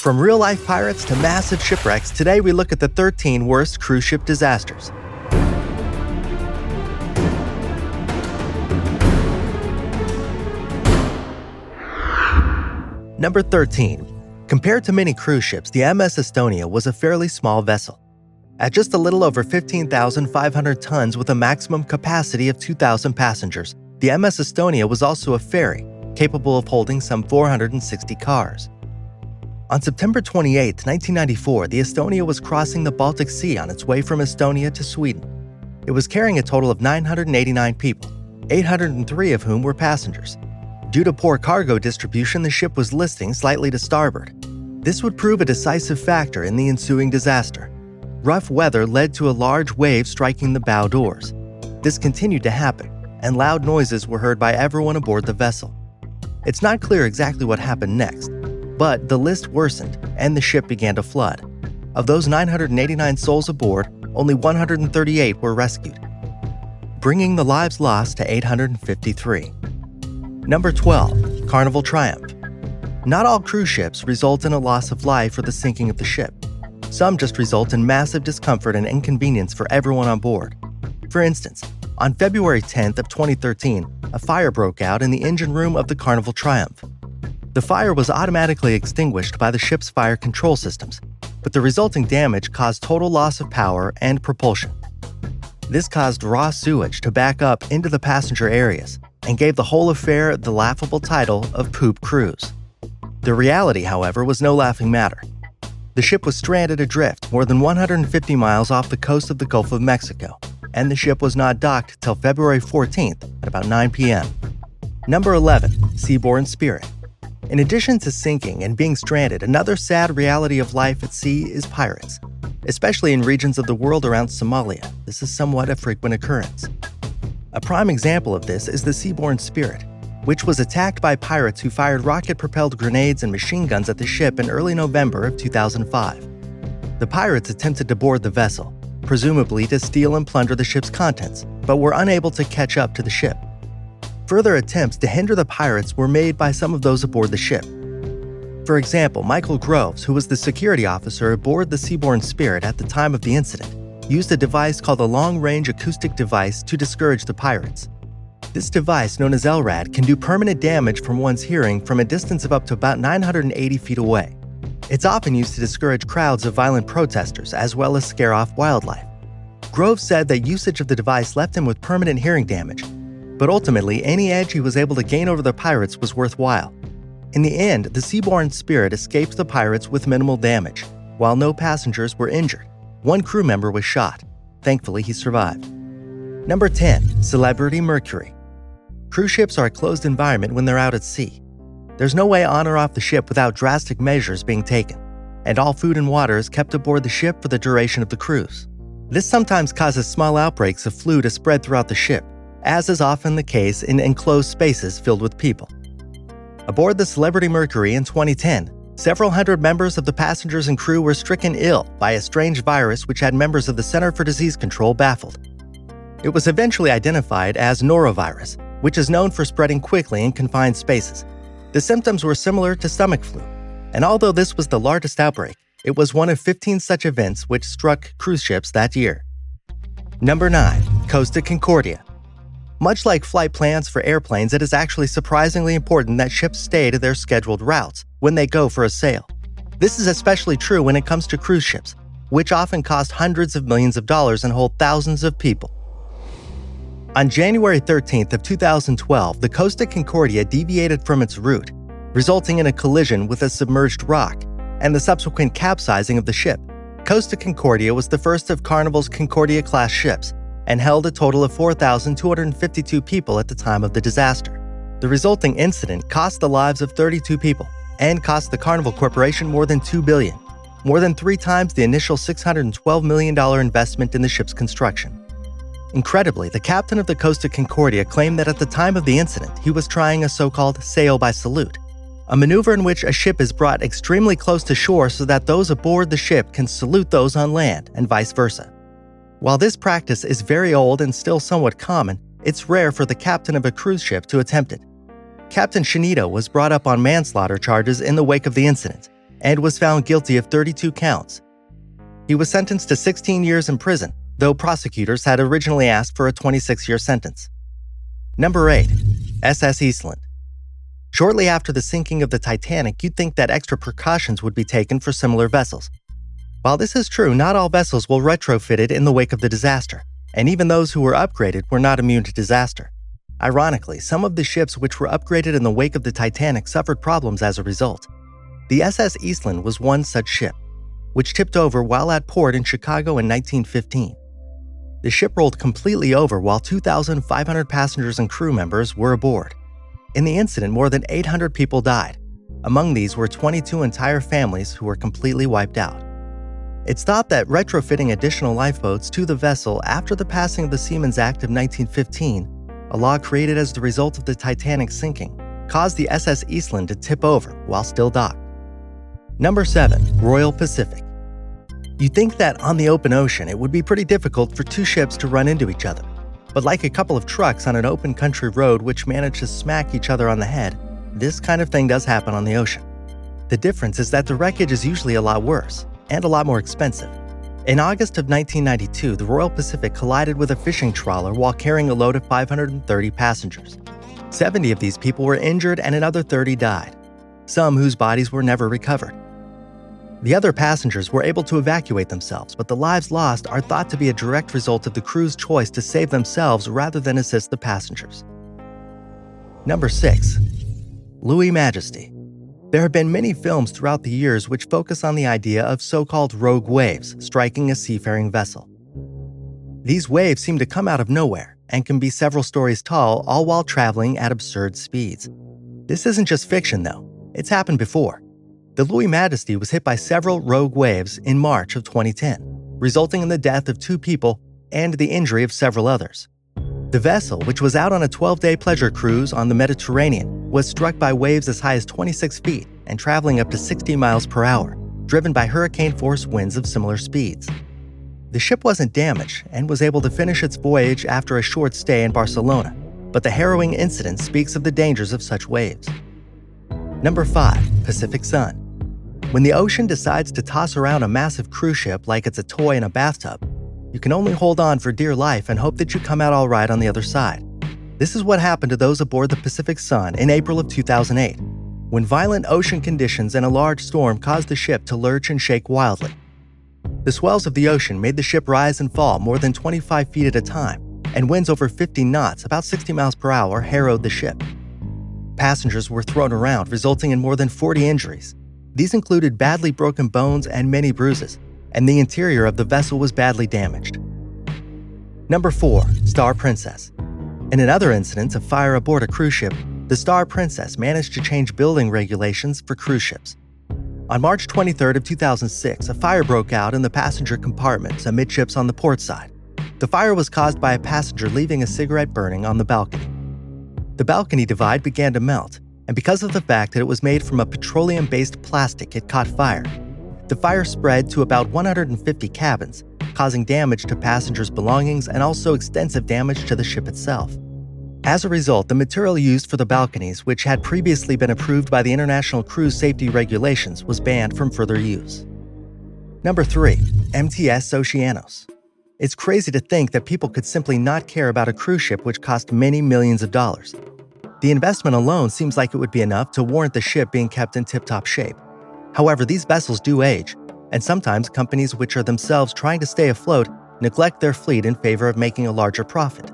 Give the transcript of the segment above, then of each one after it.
From real-life pirates to massive shipwrecks, today we look at the 13 worst cruise ship disasters. Number 13. Compared to many cruise ships, the MS Estonia was a fairly small vessel. At just a little over 15,500 tons with a maximum capacity of 2,000 passengers, the MS Estonia was also a ferry, capable of holding some 460 cars. On September 28, 1994, the Estonia was crossing the Baltic Sea on its way from Estonia to Sweden. It was carrying a total of 989 people, 803 of whom were passengers. Due to poor cargo distribution, the ship was listing slightly to starboard. This would prove a decisive factor in the ensuing disaster. Rough weather led to a large wave striking the bow doors. This continued to happen, and loud noises were heard by everyone aboard the vessel. It's not clear exactly what happened next, but the list worsened and the ship began to flood. Of those 989 souls aboard, only 138 were rescued, bringing the lives lost to 853. Number 12. Carnival Triumph. Not all cruise ships result in a loss of life or the sinking of the ship. Some just result in massive discomfort and inconvenience for everyone on board. For instance, on February 10th of 2013, a fire broke out in the engine room of the Carnival Triumph. The fire was automatically extinguished by the ship's fire control systems, but the resulting damage caused total loss of power and propulsion. This caused raw sewage to back up into the passenger areas and gave the whole affair the laughable title of Poop Cruise. The reality, however, was no laughing matter. The ship was stranded adrift more than 150 miles off the coast of the Gulf of Mexico, and the ship was not docked till February 14th at about 9 p.m. Number 11. SEABORN Spirit. In addition to sinking and being stranded, another sad reality of life at sea is pirates. Especially in regions of the world around Somalia, this is somewhat a frequent occurrence. A prime example of this is the SEABORN Spirit, which was attacked by pirates who fired rocket-propelled grenades and machine guns at the ship in early November of 2005. The pirates attempted to board the vessel, presumably to steal and plunder the ship's contents, but were unable to catch up to the ship. Further attempts to hinder the pirates were made by some of those aboard the ship. For example, Michael Groves, who was the security officer aboard the SEABORN Spirit at the time of the incident, used a device called a long-range acoustic device to discourage the pirates. This device, known as LRAD, can do permanent damage from one's hearing from a distance of up to about 980 feet away. It's often used to discourage crowds of violent protesters as well as scare off wildlife. Groves said that usage of the device left him with permanent hearing damage, but ultimately any edge he was able to gain over the pirates was worthwhile. In the end, the SEABORN Spirit escaped the pirates with minimal damage, while no passengers were injured. One crew member was shot. Thankfully, he survived. Number 10. Celebrity Mercury. Cruise ships are a closed environment when they're out at sea. There's no way on or off the ship without drastic measures being taken, and all food and water is kept aboard the ship for the duration of the cruise. This sometimes causes small outbreaks of flu to spread throughout the ship, as is often the case in enclosed spaces filled with people. Aboard the Celebrity Mercury in 2010, several hundred members of the passengers and crew were stricken ill by a strange virus which had members of the Center for Disease Control baffled. It was eventually identified as norovirus, which is known for spreading quickly in confined spaces. The symptoms were similar to stomach flu, and although this was the largest outbreak, it was one of 15 such events which struck cruise ships that year. Number 9. Costa Concordia. Much like flight plans for airplanes, it is actually surprisingly important that ships stay to their scheduled routes when they go for a sail. This is especially true when it comes to cruise ships, which often cost hundreds of millions of dollars and hold thousands of people. On January 13th of 2012, the Costa Concordia deviated from its route, resulting in a collision with a submerged rock and the subsequent capsizing of the ship. Costa Concordia was the first of Carnival's Concordia-class ships and held a total of 4,252 people at the time of the disaster. The resulting incident cost the lives of 32 people and cost the Carnival Corporation more than $2 billion, more than 3 times the initial $612 million investment in the ship's construction. Incredibly, the captain of the Costa Concordia claimed that at the time of the incident, he was trying a so-called sail by salute, a maneuver in which a ship is brought extremely close to shore so that those aboard the ship can salute those on land and vice versa. While this practice is very old and still somewhat common, it's rare for the captain of a cruise ship to attempt it. Captain Shinito was brought up on manslaughter charges in the wake of the incident, and was found guilty of 32 counts. He was sentenced to 16 years in prison, though prosecutors had originally asked for a 26-year sentence. Number 8. SS EASTLAND. Shortly after the sinking of the Titanic, you'd think that extra precautions would be taken for similar vessels. While this is true, not all vessels were retrofitted in the wake of the disaster, and even those who were upgraded were not immune to disaster. Ironically, some of the ships which were upgraded in the wake of the Titanic suffered problems as a result. The SS EASTLAND was one such ship, which tipped over while at port in Chicago in 1915. The ship rolled completely over while 2,500 passengers and crew members were aboard. In the incident, more than 800 people died. Among these were 22 entire families who were completely wiped out. It's thought that retrofitting additional lifeboats to the vessel after the passing of the Seamen's Act of 1915, a law created as the result of the Titanic sinking, caused the SS EASTLAND to tip over while still docked. Number 7. Royal Pacific. You'd think that on the open ocean, it would be pretty difficult for two ships to run into each other. But like a couple of trucks on an open country road which manage to smack each other on the head, this kind of thing does happen on the ocean. The difference is that the wreckage is usually a lot worse and a lot more expensive. In August of 1992, the Royal Pacific collided with a fishing trawler while carrying a load of 530 passengers. 70 of these people were injured and another 30 died, some whose bodies were never recovered. The other passengers were able to evacuate themselves, but the lives lost are thought to be a direct result of the crew's choice to save themselves rather than assist the passengers. Number 6. Louis Majesty. There have been many films throughout the years which focus on the idea of so-called rogue waves striking a seafaring vessel. These waves seem to come out of nowhere and can be several stories tall, all while traveling at absurd speeds. This isn't just fiction, though. It's happened before. The Louis Majesty was hit by several rogue waves in March of 2010, resulting in the death of 2 people and the injury of several others. The vessel, which was out on a 12-day pleasure cruise on the Mediterranean, was struck by waves as high as 26 feet and traveling up to 60 miles per hour, driven by hurricane-force winds of similar speeds. The ship wasn't damaged and was able to finish its voyage after a short stay in Barcelona, but the harrowing incident speaks of the dangers of such waves. Number 5. Pacific Sun. When the ocean decides to toss around a massive cruise ship like it's a toy in a bathtub, you can only hold on for dear life and hope that you come out all right on the other side. This is what happened to those aboard the Pacific Sun in April of 2008, when violent ocean conditions and a large storm caused the ship to lurch and shake wildly. The swells of the ocean made the ship rise and fall more than 25 feet at a time, and winds over 50 knots, about 60 miles per hour, harrowed the ship. Passengers were thrown around, resulting in more than 40 injuries. These included badly broken bones and many bruises, and the interior of the vessel was badly damaged. Number 4. Star Princess. In another incident of fire aboard a cruise ship, the Star Princess managed to change building regulations for cruise ships. On March 23rd of 2006, a fire broke out in the passenger compartments amidships on the port side. The fire was caused by a passenger leaving a cigarette burning on the balcony. The balcony divide began to melt, and because of the fact that it was made from a petroleum-based plastic, it caught fire. The fire spread to about 150 cabins, causing damage to passengers' belongings and also extensive damage to the ship itself. As a result, the material used for the balconies, which had previously been approved by the International Cruise Safety Regulations, was banned from further use. Number 3. MTS Oceanos. It's crazy to think that people could simply not care about a cruise ship which cost many millions of dollars. The investment alone seems like it would be enough to warrant the ship being kept in tip-top shape. However, these vessels do age, and sometimes companies which are themselves trying to stay afloat neglect their fleet in favor of making a larger profit.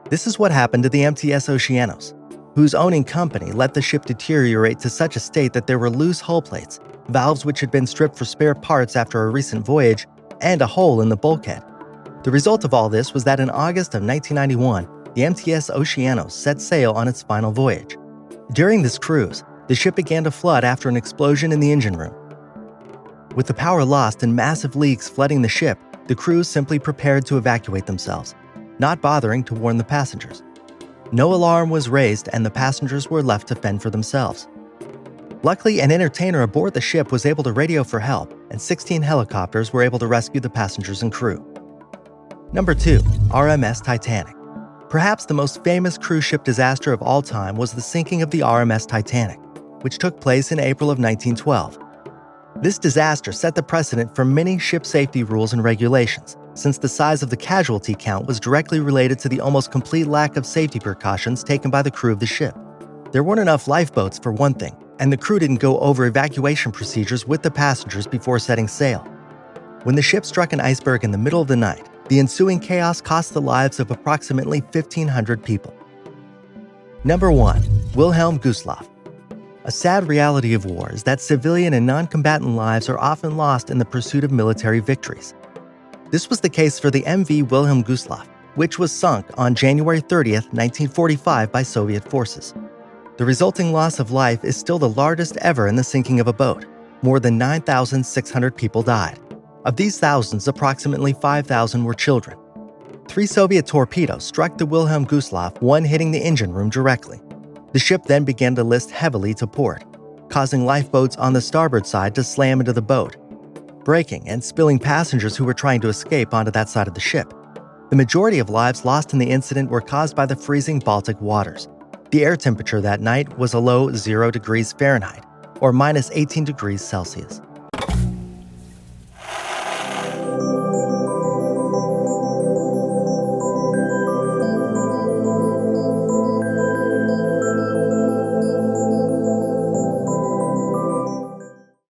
This is what happened to the MTS Oceanos, whose owning company let the ship deteriorate to such a state that there were loose hull plates, valves which had been stripped for spare parts after a recent voyage, and a hole in the bulkhead. The result of all this was that in August of 1991, the MTS Oceanos set sail on its final voyage. During this cruise, the ship began to flood after an explosion in the engine room. With the power lost and massive leaks flooding the ship, the crew simply prepared to evacuate themselves, not bothering to warn the passengers. No alarm was raised and the passengers were left to fend for themselves. Luckily, an entertainer aboard the ship was able to radio for help, and 16 helicopters were able to rescue the passengers and crew. Number 2. RMS Titanic. Perhaps the most famous cruise ship disaster of all time was the sinking of the RMS Titanic, which took place in April of 1912. This disaster set the precedent for many ship safety rules and regulations, since the size of the casualty count was directly related to the almost complete lack of safety precautions taken by the crew of the ship. There weren't enough lifeboats for one thing, and the crew didn't go over evacuation procedures with the passengers before setting sail. When the ship struck an iceberg in the middle of the night, the ensuing chaos cost the lives of approximately 1,500 people. Number 1. Wilhelm Gustloff. A sad reality of war is that civilian and non-combatant lives are often lost in the pursuit of military victories. This was the case for the MV Wilhelm Gustloff, which was sunk on January 30, 1945 by Soviet forces. The resulting loss of life is still the largest ever in the sinking of a boat. More than 9,600 people died. Of these thousands, approximately 5,000 were children. 3 Soviet torpedoes struck the Wilhelm Gustloff, one hitting the engine room directly. The ship then began to list heavily to port, causing lifeboats on the starboard side to slam into the boat, breaking and spilling passengers who were trying to escape onto that side of the ship. The majority of lives lost in the incident were caused by the freezing Baltic waters. The air temperature that night was a low 0 degrees Fahrenheit, or minus 18 degrees Celsius.